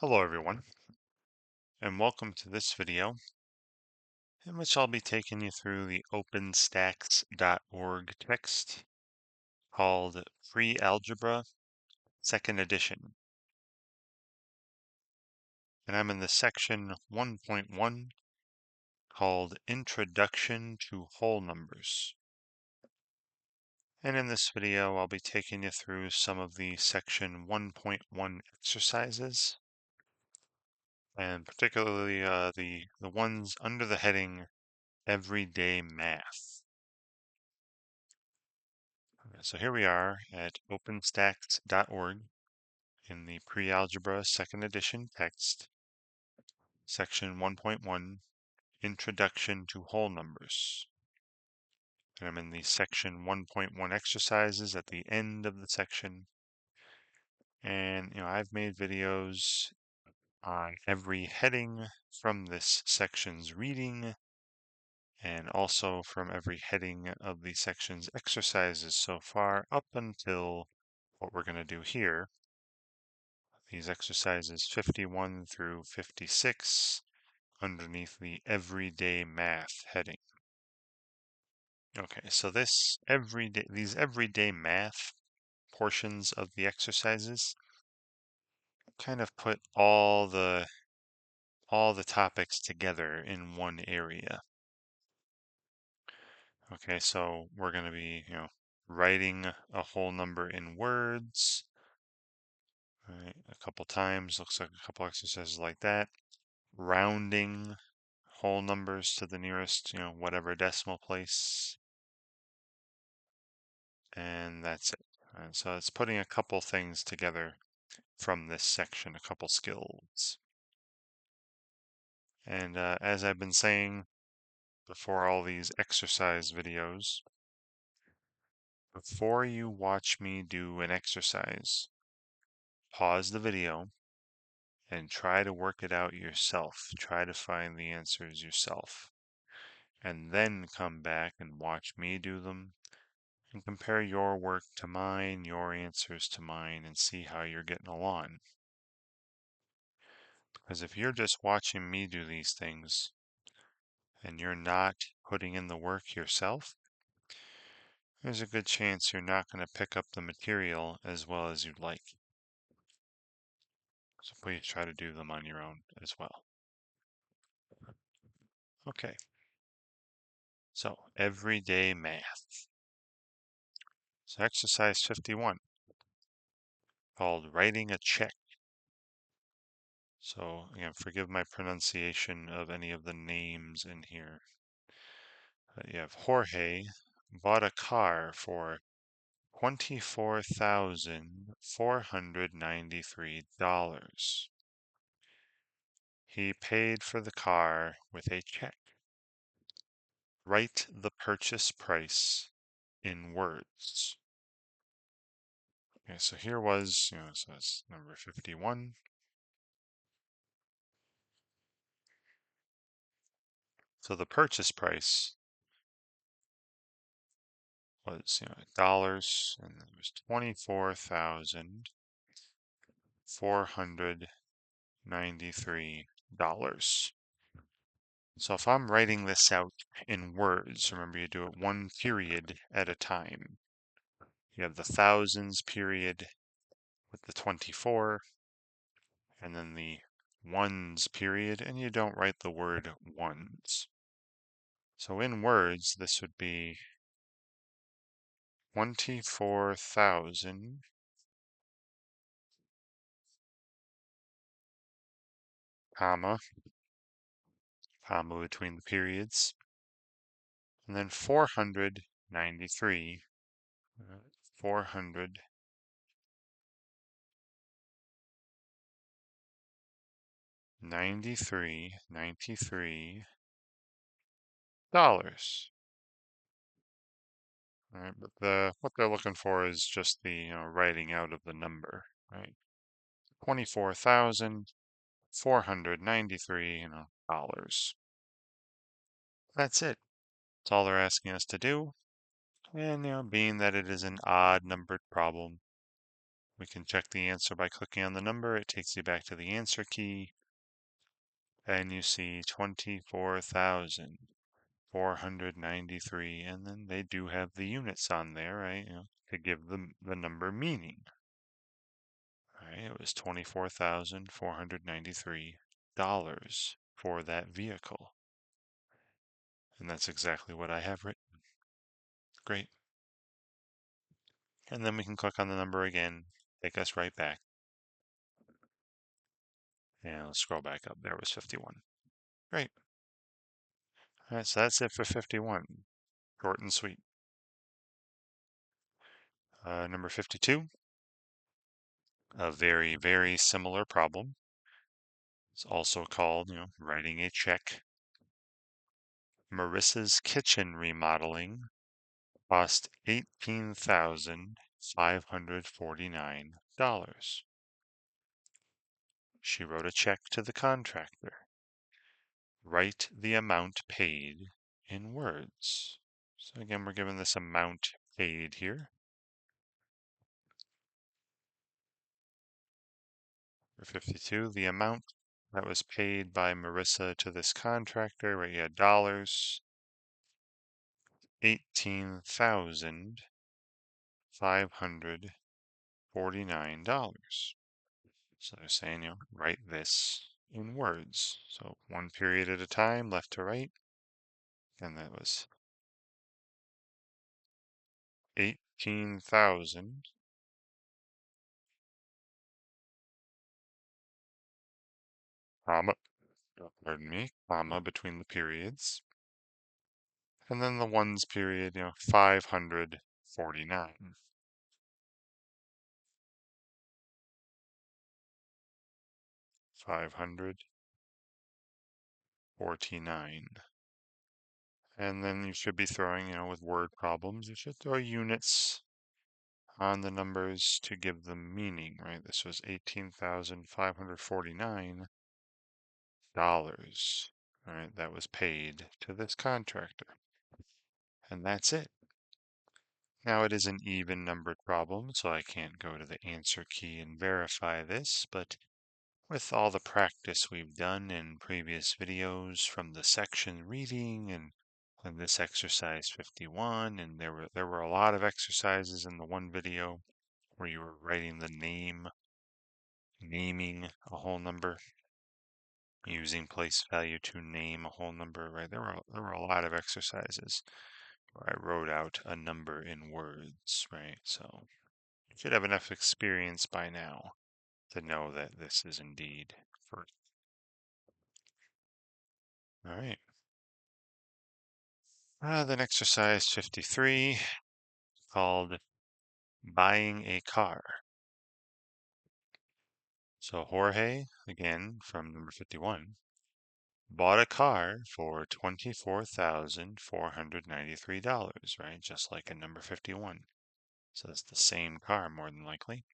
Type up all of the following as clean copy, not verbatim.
Hello everyone, and welcome to this video in which I'll be taking you through the OpenStax.org text called Free Algebra Second Edition. And I'm in the section 1.1 called Introduction to Whole Numbers. And in this video, I'll be taking you through some of the section 1.1 exercises, and particularly the ones under the heading Everyday Math. So here we are at OpenStax.org in the Pre-Algebra Second Edition text, section 1.1, Introduction to Whole Numbers. And I'm in the section 1.1 exercises at the end of the section. And, I've made videos on every heading from this section's reading and also from every heading of the section's exercises so far up until what we're going to do here. These exercises 51 through 56 underneath the Everyday Math heading. Okay, so these everyday math portions of the exercises kind of put all the topics together in one area. Okay, so we're going to be, writing a whole number in words, right, a couple times. Looks like a couple exercises like that. Rounding whole numbers to the nearest, whatever decimal place. And that's it. And so it's putting a couple things together from this section, a couple skills. And as I've been saying before all these exercise videos, before you watch me do an exercise, pause the video and try to work it out yourself. Try to find the answers yourself. And then come back and watch me do them and compare your work to mine, your answers to mine, and see how you're getting along. Because if you're just watching me do these things and you're not putting in the work yourself, there's a good chance you're not going to pick up the material as well as you'd like. So please try to do them on your own as well. Okay. So, everyday math. So exercise 51, called writing a check. So, again, forgive my pronunciation of any of the names in here. You have Jorge bought a car for $24,493. He paid for the car with a check. Write the purchase price in words. Okay, so here was, so it's number 51. So the purchase price was, dollars, and it was $24,493. So if I'm writing this out in words, remember you do it one period at a time. You have the thousands period with the 24, and then the ones period, and you don't write the word ones. So in words, this would be 24,000 comma between the periods, and then 493, 493 dollars. All right, but what they're looking for is just the writing out of the number, right? 24,493 dollars. That's it. That's all they're asking us to do. And being that it is an odd numbered problem, We can check the answer by clicking on the number. It takes you back to the answer key, and you see 24,493, and then they do have the units on there, right? To give the number meaning. All right, it was $24,493 for that vehicle. And that's exactly what I have written. Great. And then we can click on the number again, take us right back. And let's scroll back up. There was 51. Great. All right, so that's it for 51. Short and sweet. Number 52, a very, very similar problem. It's also called, writing a check. Marissa's kitchen remodeling cost $18,549. She wrote a check to the contractor. Write the amount paid in words. So again, we're given this amount paid here. For 52, the amount that was paid by Marissa to this contractor, right? You had dollars, $18,549. So they're saying, write this in words. So one period at a time, left to right. And that was 18,000, comma, pardon me, comma between the periods. And then the ones period, 549. 549. And then you should be throwing, with word problems, you should throw units on the numbers to give them meaning, right? This was $18,549. All right, that was paid to this contractor. And that's it. Now it is an even numbered problem, so I can't go to the answer key and verify this, but with all the practice we've done in previous videos from the section reading and this exercise 51, and there were a lot of exercises in the one video where you were writing the naming a whole number, using place value to name a whole number, right? There were a lot of exercises where I wrote out a number in words, right? So you should have enough experience by now to know that this is indeed first. All right. Then exercise 53, called buying a car. So Jorge, again from number 51, bought a car for $24,493, right? Just like in number 51. So it's the same car more than likely.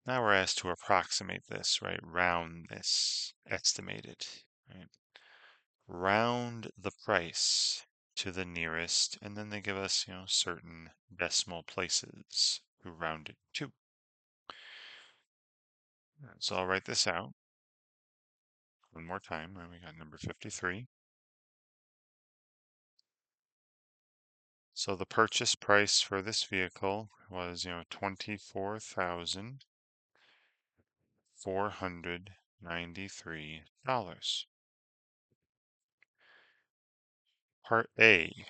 Now we're asked to approximate this, right? Round this, estimate it, right? Round the price to the nearest, and then they give us, certain decimal places to round it to. So I'll write this out one more time. We got number 53. So the purchase price for this vehicle was, $24,493. Part A,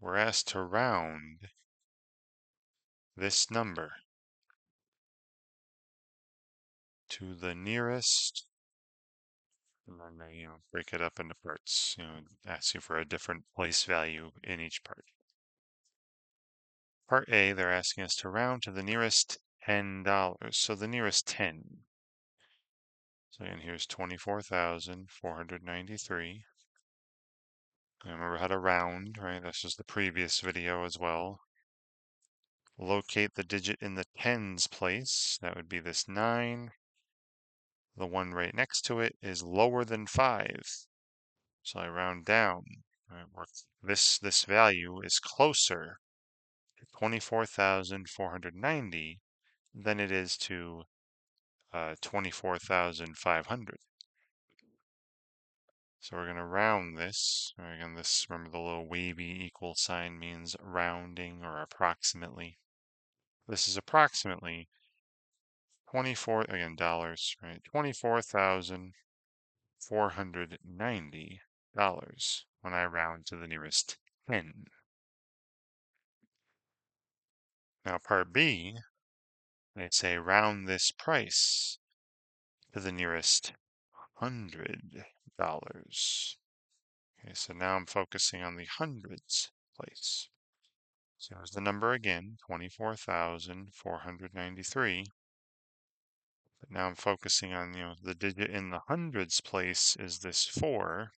we're asked to round this number to the nearest, and then they, break it up into parts, ask you for a different place value in each part. Part A, they're asking us to round to the nearest $10. So the nearest 10. So again, here's 24,493. Remember how to round, right? That's just the previous video as well. Locate the digit in the tens place. That would be this 9. The one right next to it is lower than 5. So I round down. Right, this value is closer to 24,490 than it is to 24,500. So we're going to round this. Again, this, remember the little wavy equal sign means rounding or approximately. This is approximately 24, again, dollars, right? $24,490 when I round to the nearest 10. Now part B, they say round this price to the nearest $100. Okay, so now I'm focusing on the hundreds place. So here's the number again, 24,493. But now I'm focusing on, the digit in the hundreds place is this 4.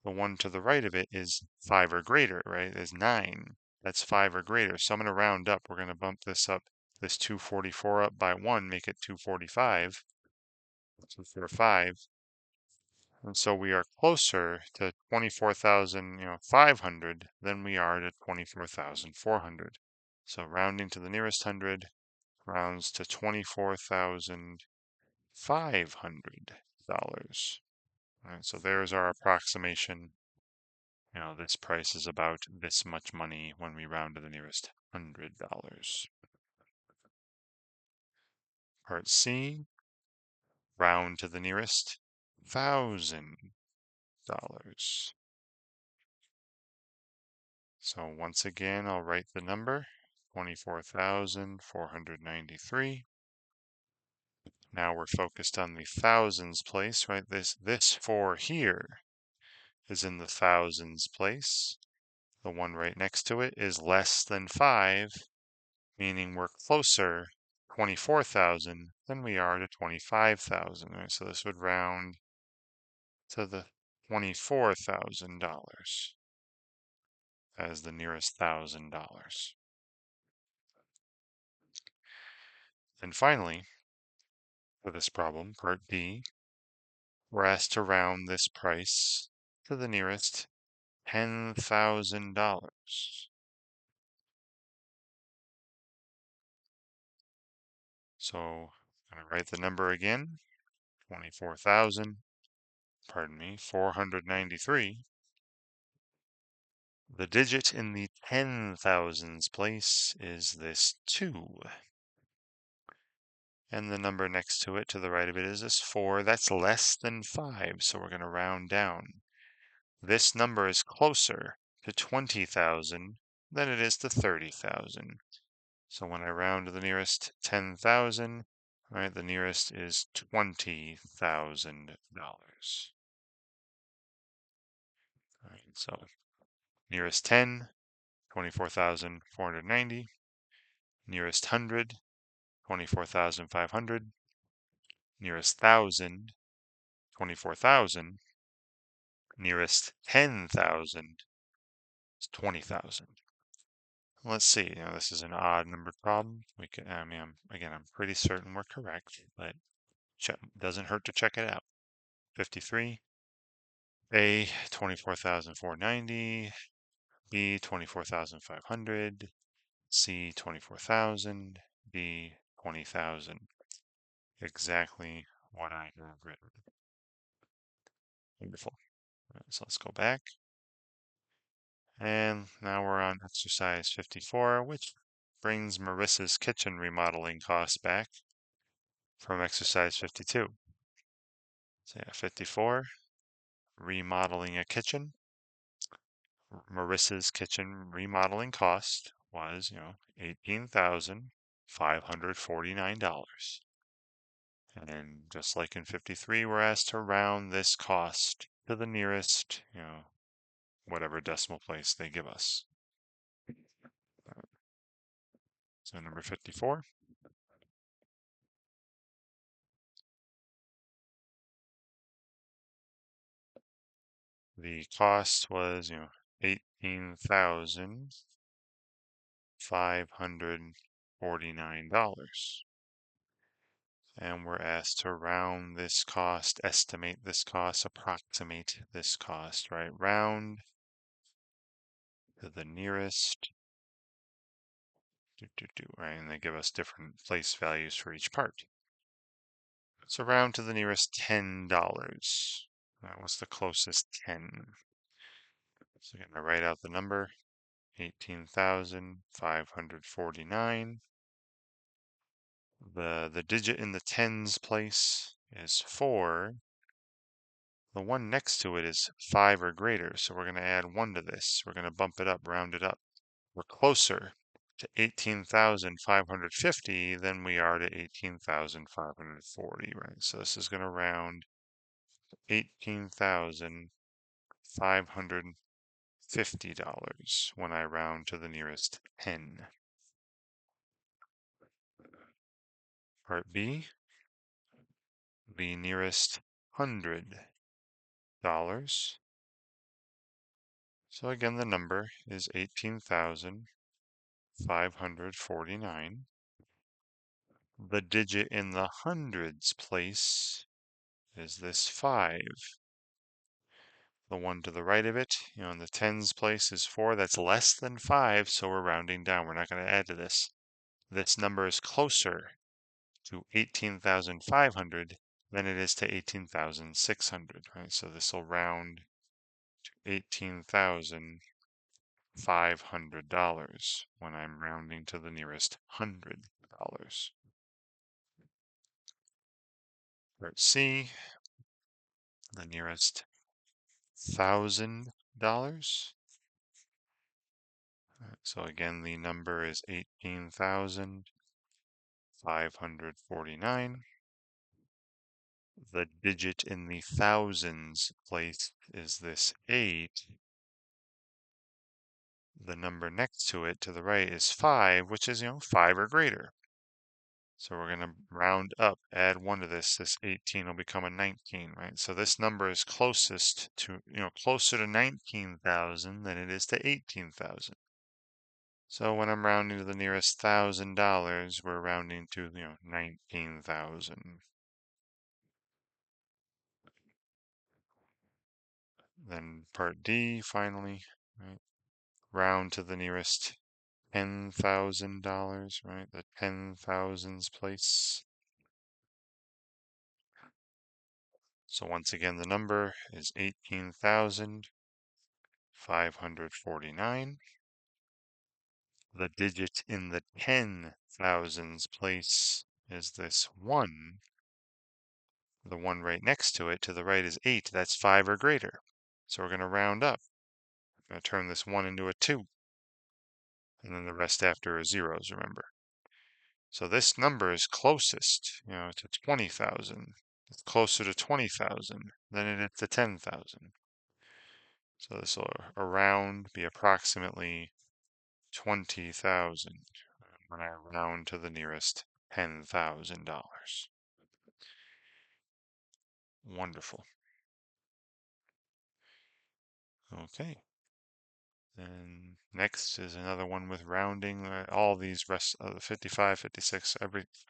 The one to the right of it is 5 or greater, right? Is 9. That's 5 or greater. So I'm going to round up. We're going to bump this up, this 244 up by 1, make it 245. 245. And so we are closer to 24,500 than we are to 24,400. So rounding to the nearest hundred rounds to $24,500. All right, so there's our approximation. This price is about this much money when we round to the nearest $100. Part C, round to the nearest $1,000. So once again, I'll write the number, 24,493. Now we're focused on the thousands place, right? This 4 here is in the thousands place. The one right next to it is less than 5, meaning we're closer 24,000 than we are to 25,000. Right? So this would round to the $24,000 as the nearest $1,000. And finally, for this problem, part D, we're asked to round this price to the nearest $10,000. So I'm going to write the number again, 493. The digit in the 10,000s place is this 2. And the number next to it, to the right of it, is this 4. That's less than 5, so we're going to round down. This number is closer to 20,000 than it is to 30,000. So when I round to the nearest 10,000, right, the nearest is $20,000. All right, so nearest 10, 24,490. Nearest 100, 24,500. Nearest 1,000, 24,000. Nearest 10,000 is 20,000. Let's see, this is an odd number problem. I'm pretty certain we're correct, but doesn't hurt to check it out. 53, A, 24,490, B, 24,500, C, 24,000, D, 20,000. Exactly what I have written. Wonderful. So let's go back. And now we're on exercise 54, which brings Marissa's kitchen remodeling costs back from exercise 52. So yeah, 54, remodeling a kitchen. Marissa's kitchen remodeling cost was, $18,549. And just like in 53, we're asked to round this cost to the nearest, whatever decimal place they give us. So number 54. The cost was, $18,549. And we're asked to round this cost, estimate this cost, approximate this cost, right? Round to the nearest right? And they give us different place values for each part. So round to the nearest $10. What's the closest 10? So again, I write out the number, 18,549. The digit in the tens place is 4. The one next to it is 5 or greater, so we're going to add 1 to this. We're going to bump it up, round it up. We're closer to 18,550 than we are to 18,540, right? So this is going to round 18,550 when I round to the nearest 10. Part B, the nearest $100. So again, the number is 18,549. The digit in the hundreds place is this 5. The one to the right of it, in the tens place is 4. That's less than 5, so we're rounding down. We're not going to add to this. This number is closer to 18,500 than it is to 18,600, right? So this will round to $18,500 when I'm rounding to the nearest $100. Part C, the nearest $1,000. So again, the number is 18,549. The digit in the thousands place is this 8. The number next to it to the right is 5, which is, 5 or greater. So we're going to round up, add 1 to this. This 18 will become a 19, right? So this number is closest to, closer to 19,000 than it is to 18,000. So when I'm rounding to the nearest $1,000, we're rounding to, 19,000. Then part D, finally, right? Round to the nearest $10,000, right? The 10,000s place. So once again, the number is 18,549. The digit in the 10,000s place is this 1. The one right next to it, to the right, is 8. That's 5 or greater. So we're going to round up. I'm going to turn this 1 into a 2. And then the rest after are zeros, remember. So this number is closest, to 20,000. It's closer to 20,000 than it is to 10,000. So this will around be approximately 20,000 when I round to the nearest $10,000. Wonderful. Okay. Then next is another one with rounding. All these rest of the 55, 56,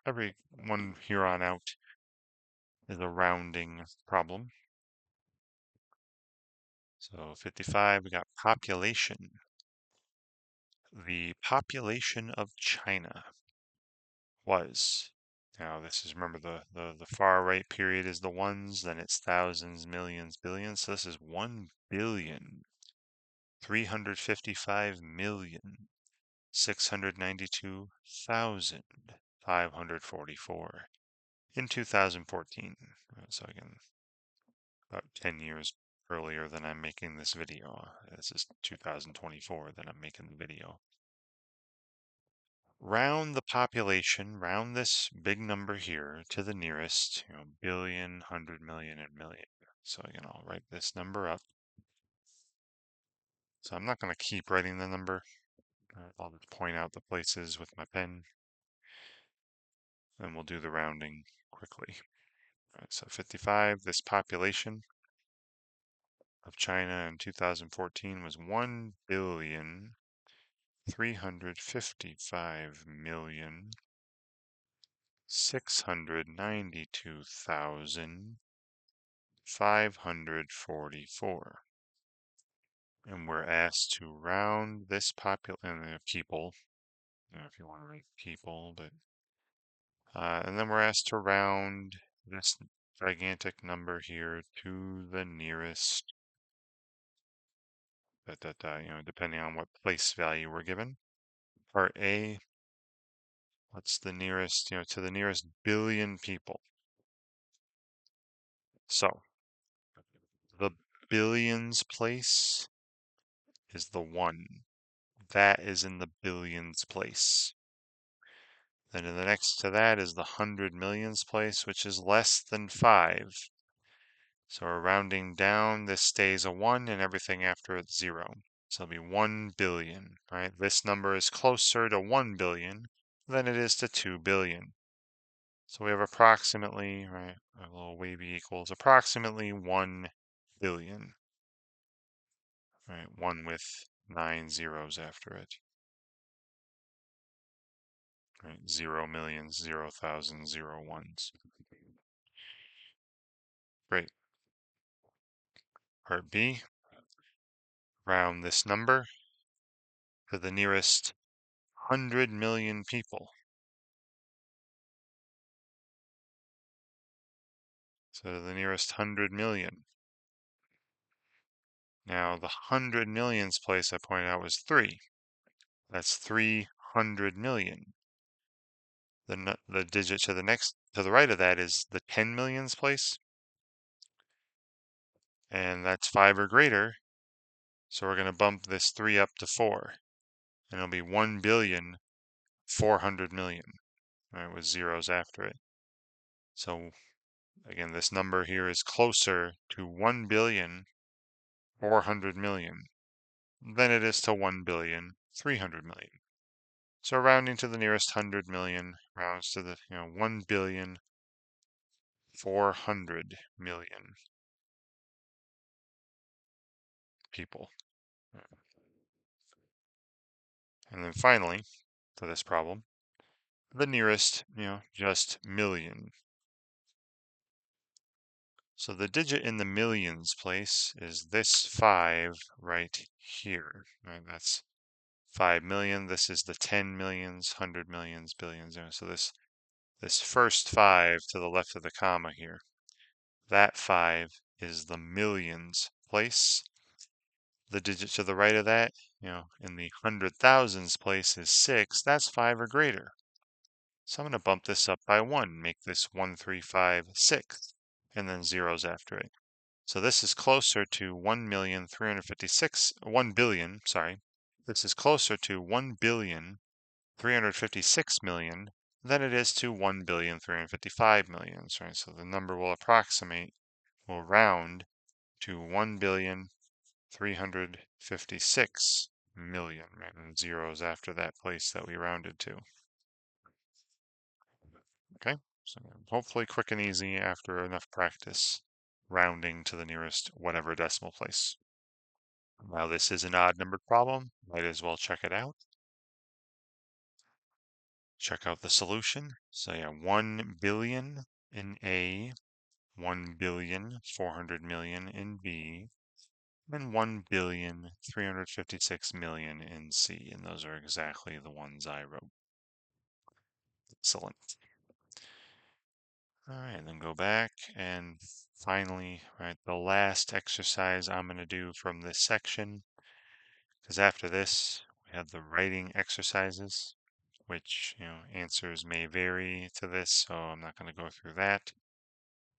every one here on out is a rounding problem. So 55, we got population. The population of China was, now this is, remember, the far right period is the ones, then it's thousands, millions, billions. So this is 1,355,692,544 in 2014. So again, about 10 years earlier than I'm making this video. This is 2024 that I'm making the video. Round the population, round this big number here to the nearest, billion, 100 million, and million. So again, I'll write this number up. So I'm not going to keep writing the number. I'll just point out the places with my pen, and we'll do the rounding quickly. All right, so 55, this population of China in 2014 was 1,355,692,544. And we're asked to round this people if you want to write people, but and then we're asked to round this gigantic number here to the nearest depending on what place value we're given. Part A, what's the nearest, to the nearest billion people. So the billions place is the 1. That is in the billions place. Then the next to that is the 100 millions place, which is less than 5. So we're rounding down. This stays a 1, and everything after it's 0. So it'll be 1 billion, right? This number is closer to 1 billion than it is to 2 billion. So we have approximately, right, a little wavy equals approximately 1 billion, right? 1 with 9 zeros after it, right? 0 millions, 0 thousands, 0 ones. Great. Part B, round this number to the nearest 100 million people. So the nearest 100 million. Now the 100 millions place I pointed out was 3. That's 300 million. The digit to the right of that is the 10 millions place, and that's 5 or greater. So we're going to bump this 3 up to 4, and it'll be 1,400,000,000, right, with zeros after it. So again, this number here is closer to 1,400,000,000 than it is to 1,300,000,000. So rounding to the nearest 100 million rounds to the 1,400,000,000 people. And then finally, to this problem, the nearest, just million. So the digit in the millions place is this 5 right here. Right? That's 5 million. This is the 10 millions, 100 millions, billions. So this first 5 to the left of the comma here, that 5 is the millions place. The digit to the right of that, in the hundred thousands place is 6. That's 5 or greater. So I'm going to bump this up by 1, make this 1,356, and then zeros after it. So this is closer to 1 billion, sorry. This is closer to 1,356,000,000 than it is to 1,355,000,000, right? So the number will round to 1,356,000,000, right? And zeros after that place that we rounded to. Okay, so hopefully quick and easy after enough practice rounding to the nearest whatever decimal place. Now this is an odd numbered problem, might as well check it out. Check out the solution. So yeah, 1 billion in A, 1,400,000,000 in B, and 1,356,000,000 in C, and those are exactly the ones I wrote. Excellent. All right, then go back and finally, right, the last exercise I'm going to do from this section, because after this, we have the writing exercises, which, answers may vary to this, so I'm not going to go through that.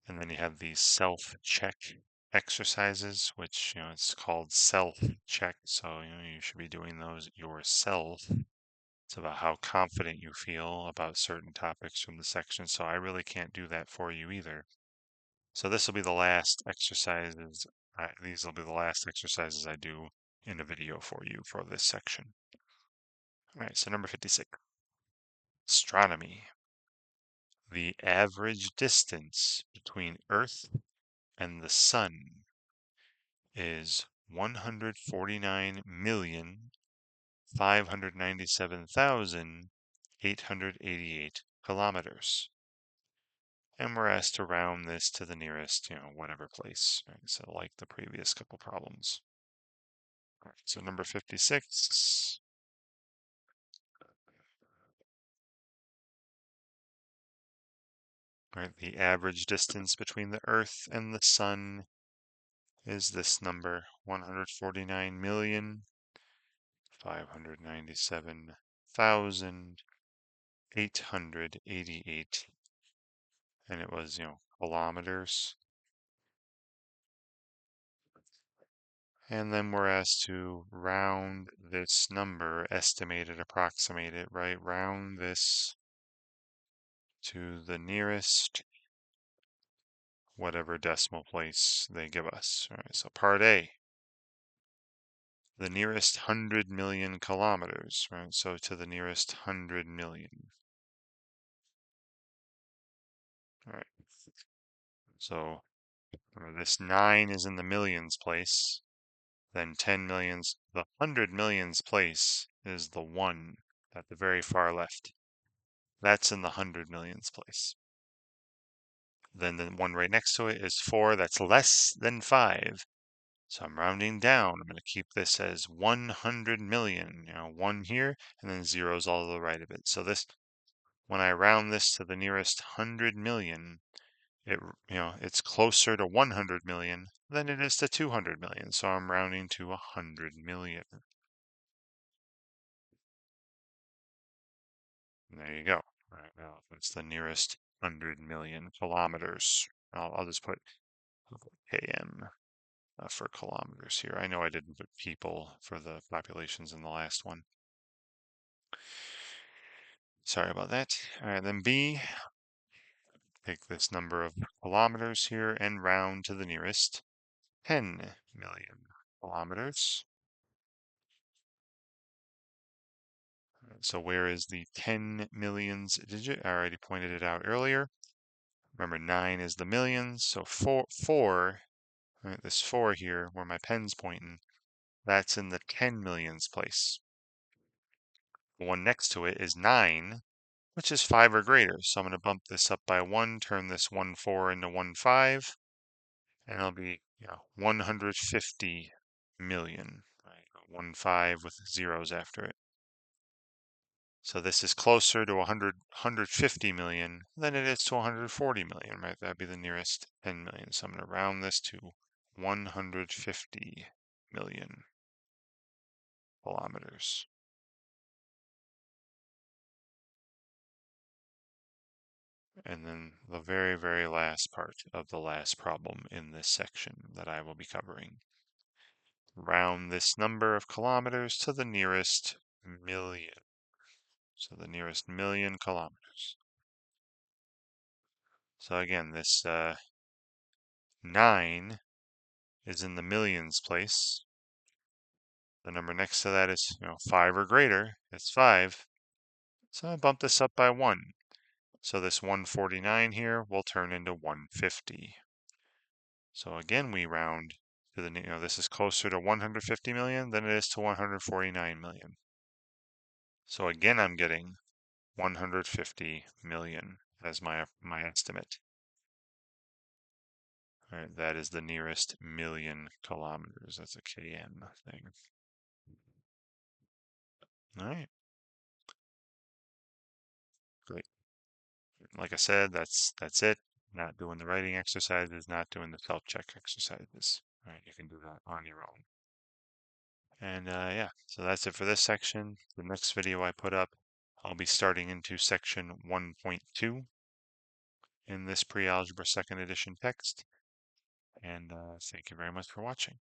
And then you have these self-check exercises, which, it's called self-check, so, you should be doing those yourself. It's about how confident you feel about certain topics from the section, so I really can't do that for you either. So this will be the last exercises. These will be the last exercises I do in a video for you for this section. All right, so number 56. Astronomy. The average distance between Earth and the Sun is 149,597,888 kilometers. And we're asked to round this to the nearest, whatever place. Right? So like the previous couple problems. All right, so number 56. Right, the average distance between the Earth and the Sun is this number, 149,597,888. And it was, kilometers. And then we're asked to round this number, estimate it, approximate it, right? Round this to the nearest whatever decimal place they give us. All right, so part A, the nearest 100 million kilometers, right? So to the nearest 100 million. All right, so this 9 is in the millions place, then 10 millions. The 100 millions place is the 1 at the very far left. That's in the 100 millions place. Then the one right next to it is 4. That's less than 5. So I'm rounding down. I'm going to keep this as 100 million. 1 here, and then zeros all to the right of it. So this, when I round this to the nearest 100 million, it's closer to 100 million than it is to 200 million. So I'm rounding to 100 million. And there you go. All right, now that's the nearest 100 million kilometers. I'll just put km for kilometers here. I know I didn't put people for the populations in the last one. Sorry about that. All right, then B, take this number of kilometers here and round to the nearest 10 million kilometers. So where is the 10 millions digit? I already pointed it out earlier. Remember, 9 is the millions, so 4, right, this 4 here, where my pen's pointing, that's in the 10 millions place. The one next to it is 9, which is 5 or greater. So I'm going to bump this up by 1, turn this 1 4 into 1 5, and it'll be 150 million. Right? 1 5 with zeros after it. So this is closer to 150 million than it is to 140 million, right? That'd be the nearest 10 million. So I'm going to round this to 150 million kilometers. And then the very, very last part of the last problem in this section that I will be covering. Round this number of kilometers to the nearest million. So the nearest million kilometers. So again, this 9 is in the millions place. The number next to that is 5 or greater. It's 5. So I bump this up by 1. So this 149 here will turn into 150. So again, we round to the, this is closer to 150 million than it is to 149 million. So again, I'm getting 150 million as my estimate. All right, that is the nearest million kilometers. That's a km thing. All right, great. Like I said, that's it. Not doing the writing exercises, not doing the self-check exercises. All right, you can do that on your own. And yeah, so that's it for this section. The next video I put up, I'll be starting into section 1.2 in this pre-algebra second edition text. And thank you very much for watching.